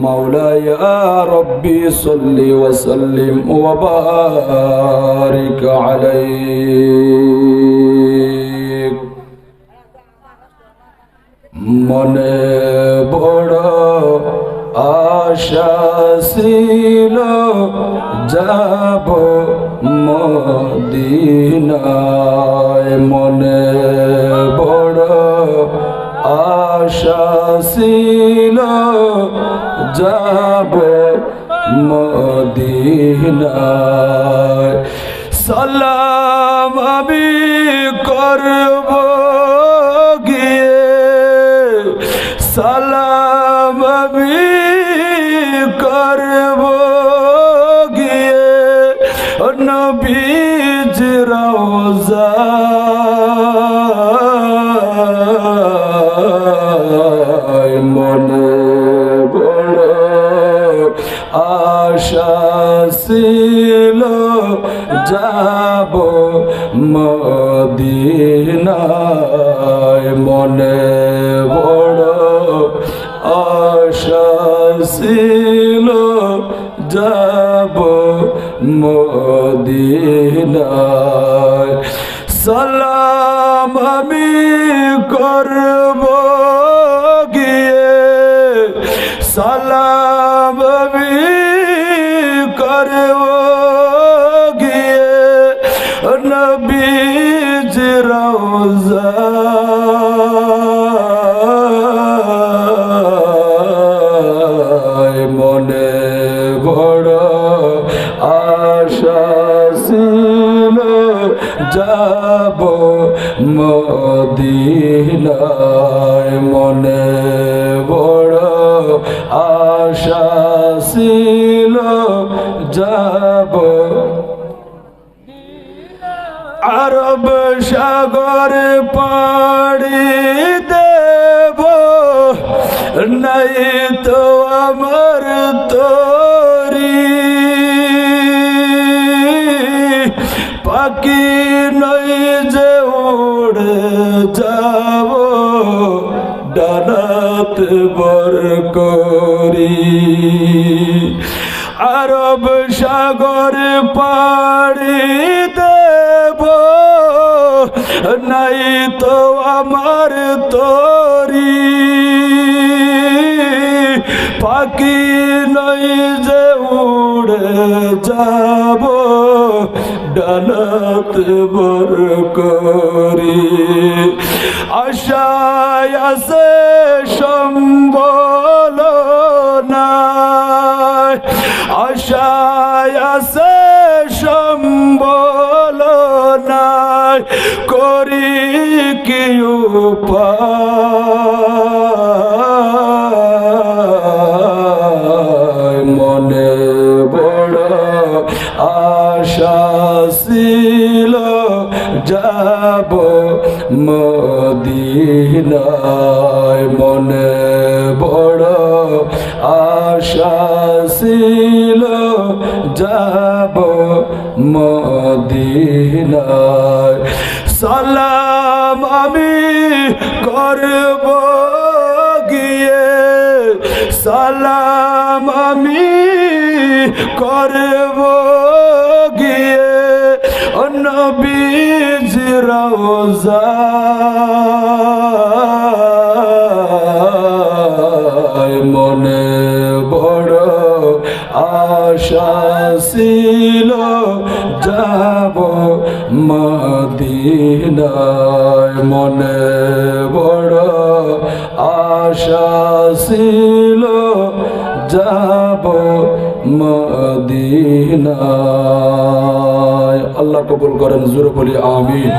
মাওলায়া রব্বি সাল্লি ওয়া সাল্লিম ওয়া বারিক আলাইহি। মনে বড় আশা ছিল যাব মদিনায়, মনে বড় আশা ছিল যাব মদিনায়। সালাম আমি করব গিয়ে, সালাম আমি করব গিয়ে নবীর রওজায়। মনে বড় আশা ছিল যাব মদিনায়, মনে বড় আশা ছিল যাব মদিনায়। সালাম আমি করব গিয়ে, সালাম আমি করব গিয়ে নবীর রওজায়। মনে বড় আশা ছিল যাব মদিনায়, মনে বড় আশা ছিল যাব। আরব সাগর পাড়ি দেব, নাই তো আমার তরি, পাখি নই যে উড়ে যাব ডানাত বর করি। আরব সাগর পাড়ি দেব, নাই তো আমার তরি, পাখি নই যে উড়ে যাব ডানাত বর করি। আশায় আছে সম্বল নাই, আশায় আছে সম্বল নাই, করি কি উপায়। মনে বড় আশা ছিল যাব মদিনায়, মনে বড় আশা ছিল যাব মদিনায়। সালাম আমি করব গিয়ে, সালাম আমি করব গিয়ে নবীর রওজায়। মনে বড় আশা ছিল যাব মদিনায়, মনে বড় আশা ছিল যাব মদিনায়। আল্লাহ কবুল করেন, জোরে বলি আমিন।